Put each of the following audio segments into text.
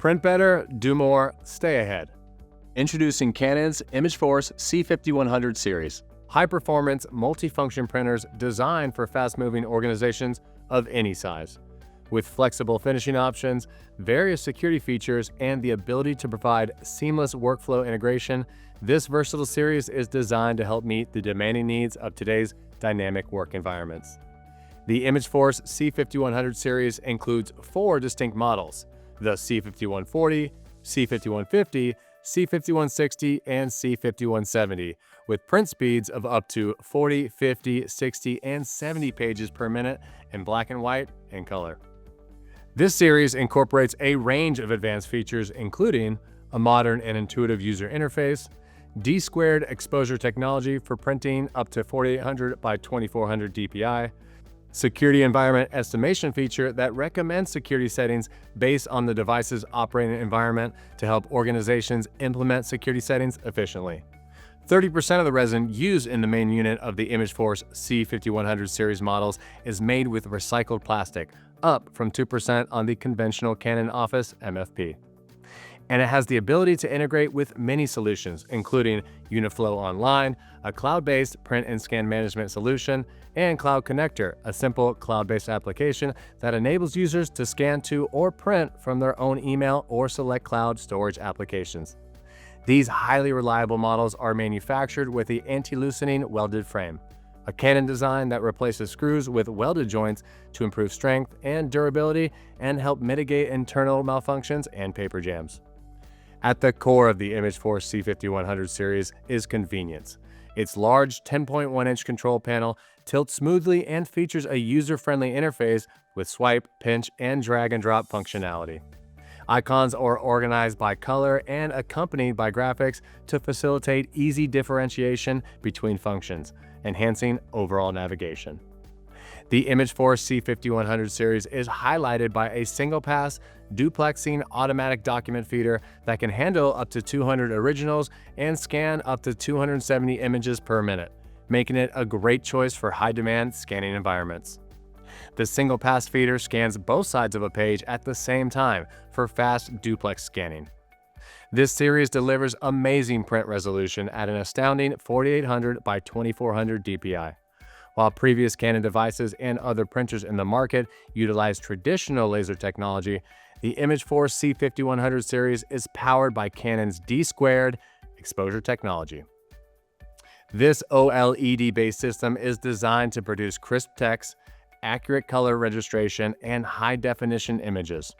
Print better, do more, stay ahead. Introducing Canon's imageFORCE C5100 series. High-performance, multifunction printers designed for fast-moving organizations of any size. With flexible finishing options, various security features, and the ability to provide seamless workflow integration, this versatile series is designed to help meet the demanding needs of today's dynamic work environments. The imageFORCE C5100 series includes 4 distinct models: the C5140, C5150, C5160, and C5170, with print speeds of up to 40, 50, 60, and 70 pages per minute in black and white and color. This series incorporates a range of advanced features, including a modern and intuitive user interface, D-squared exposure technology for printing up to 4800 by 2400 dpi, security environment estimation feature that recommends security settings based on the device's operating environment to help organizations implement security settings efficiently. 30% of the resin used in the main unit of the imageFORCE C5100 series models is made with recycled plastic, up from 2% on the conventional Canon Office MFP. And it has the ability to integrate with many solutions, including Uniflow Online, a cloud-based print and scan management solution, and Cloud Connector, a simple cloud-based application that enables users to scan to or print from their own email or select cloud storage applications. These highly reliable models are manufactured with the anti-loosening welded frame, a Canon design that replaces screws with welded joints to improve strength and durability and help mitigate internal malfunctions and paper jams. At the core of the imageFORCE C5100 series is convenience. Its large 10.1-inch control panel tilts smoothly and features a user-friendly interface with swipe, pinch, and drag-and-drop functionality. Icons are organized by color and accompanied by graphics to facilitate easy differentiation between functions, enhancing overall navigation. The imageFORCE C5100 series is highlighted by a single-pass, duplexing automatic document feeder that can handle up to 200 originals and scan up to 270 images per minute, making it a great choice for high-demand scanning environments. The single-pass feeder scans both sides of a page at the same time for fast duplex scanning. This series delivers amazing print resolution at an astounding 4800 by 2400 dpi. While previous Canon devices and other printers in the market utilize traditional laser technology, the imageFORCE C5100 series is powered by Canon's D-squared exposure technology. This OLED-based system is designed to produce crisp text, accurate color registration, and high-definition images.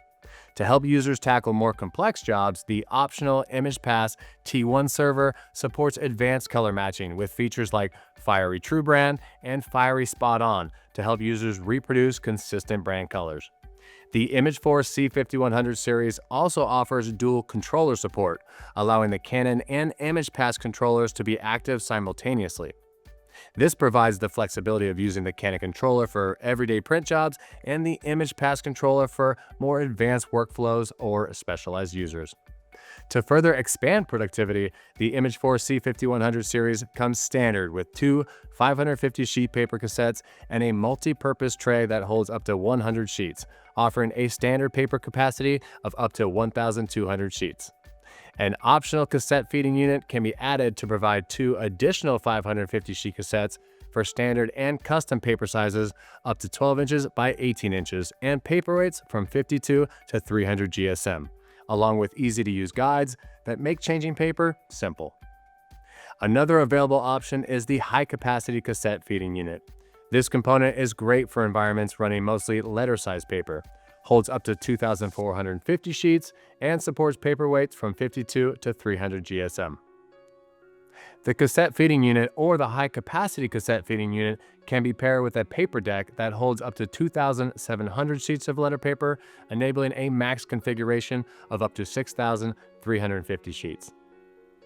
To help users tackle more complex jobs, the optional imagePass T1 server supports advanced color matching with features like Fiery True Brand and Fiery Spot On to help users reproduce consistent brand colors. The imageFORCE C5100 series also offers dual controller support, allowing the Canon and imagePass controllers to be active simultaneously. This provides the flexibility of using the Canon controller for everyday print jobs and the imagePass controller for more advanced workflows or specialized users. To further expand productivity, the imageFORCE C5100 series comes standard with 2 550-sheet paper cassettes and a multi-purpose tray that holds up to 100 sheets, offering a standard paper capacity of up to 1,200 sheets. An optional cassette feeding unit can be added to provide 2 additional 550-sheet cassettes for standard and custom paper sizes up to 12 inches by 18 inches and paperweights from 52 to 300 GSM, along with easy-to-use guides that make changing paper simple. Another available option is the high-capacity cassette feeding unit. This component is great for environments running mostly letter-sized paper, holds up to 2,450 sheets, and supports paperweights from 52 to 300 GSM. The cassette feeding unit or the high-capacity cassette feeding unit can be paired with a paper deck that holds up to 2,700 sheets of letter paper, enabling a max configuration of up to 6,350 sheets.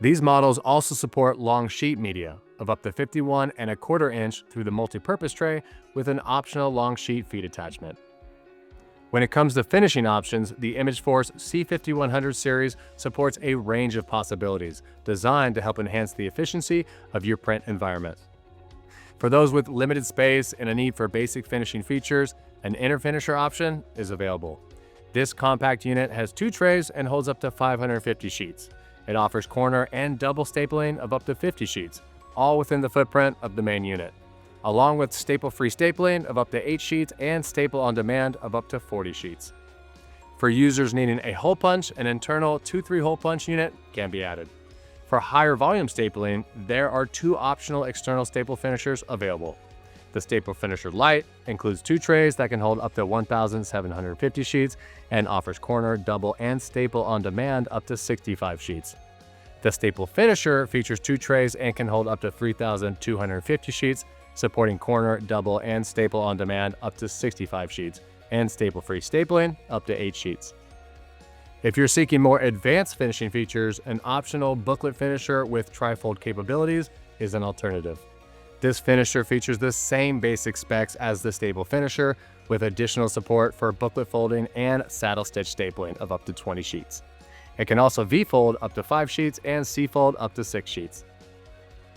These models also support long sheet media of up to 51¼ inch through the multi-purpose tray with an optional long sheet feed attachment. When it comes to finishing options, the imageFORCE C5100 series supports a range of possibilities designed to help enhance the efficiency of your print environment. For those with limited space and a need for basic finishing features, an inner finisher option is available. This compact unit has 2 trays and holds up to 550 sheets. It offers corner and double stapling of up to 50 sheets, all within the footprint of the main unit, along with staple-free stapling of up to 8 sheets and staple on demand of up to 40 sheets. For users needing a hole punch, an internal 2-3 hole punch unit can be added. For higher volume stapling, there are 2 optional external staple finishers available. The Staple Finisher Lite includes 2 trays that can hold up to 1,750 sheets and offers corner, double, and staple on demand up to 65 sheets. The Staple Finisher features 2 trays and can hold up to 3,250 sheets, supporting corner, double, and staple on demand up to 65 sheets, and staple-free stapling up to 8 sheets. If you're seeking more advanced finishing features, an optional booklet finisher with trifold capabilities is an alternative. This finisher features the same basic specs as the Staple Finisher, with additional support for booklet folding and saddle stitch stapling of up to 20 sheets. It can also V-fold up to 5 sheets and C-fold up to 6 sheets.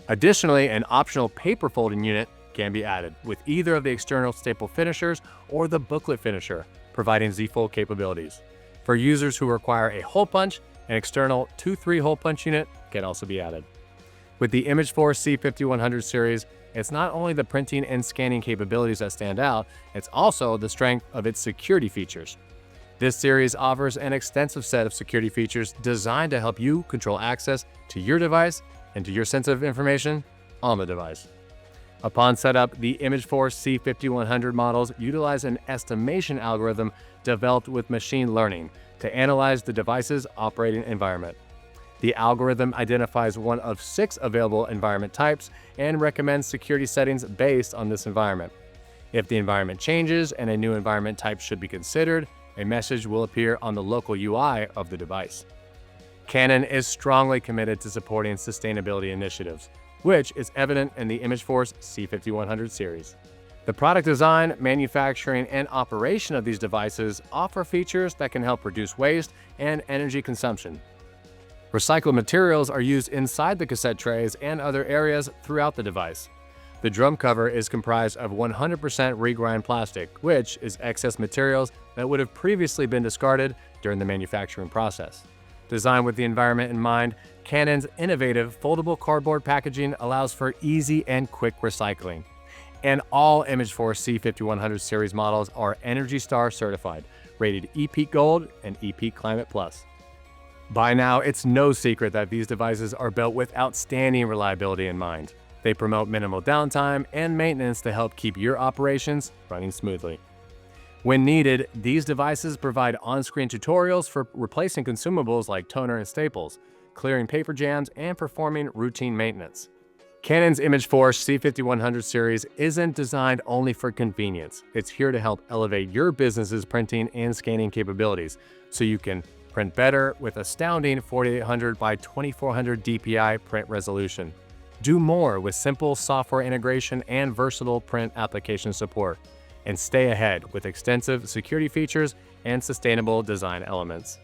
Additionally, an optional paper folding unit can be added with either of the external staple finishers or the booklet finisher, providing Z-fold capabilities. For users who require a hole punch, an external 2-3 hole punch unit can also be added. With the imageFORCE C5100 series, it's not only the printing and scanning capabilities that stand out, it's also the strength of its security features. This series offers an extensive set of security features designed to help you control access to your device and to your sensitive information on the device. Upon setup, the imageFORCE C5100 models utilize an estimation algorithm developed with machine learning to analyze the device's operating environment. The algorithm identifies one of 6 available environment types and recommends security settings based on this environment. If the environment changes and a new environment type should be considered, a message will appear on the local UI of the device. Canon is strongly committed to supporting sustainability initiatives, which is evident in the imageFORCE C5100 series. The product design, manufacturing, and operation of these devices offer features that can help reduce waste and energy consumption. Recycled materials are used inside the cassette trays and other areas throughout the device. The drum cover is comprised of 100% regrind plastic, which is excess materials that would have previously been discarded during the manufacturing process. Designed with the environment in mind, Canon's innovative foldable cardboard packaging allows for easy and quick recycling. And all imageFORCE C5100 series models are ENERGY STAR certified, rated EPEAT Gold and EPEAT Climate Plus. By now, it's no secret that these devices are built with outstanding reliability in mind. They promote minimal downtime and maintenance to help keep your operations running smoothly. When needed, these devices provide on-screen tutorials for replacing consumables like toner and staples, clearing paper jams, and performing routine maintenance. Canon's imageFORCE C5100 series isn't designed only for convenience. It's here to help elevate your business's printing and scanning capabilities so you can print better with astounding 4800 by 2400 DPI print resolution. Do more with simple software integration and versatile print application support. And stay ahead with extensive security features and sustainable design elements.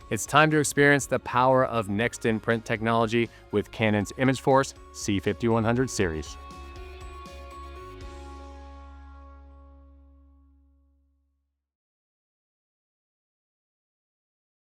It's time to experience the power of next-in print technology with Canon's imageFORCE C5100 series.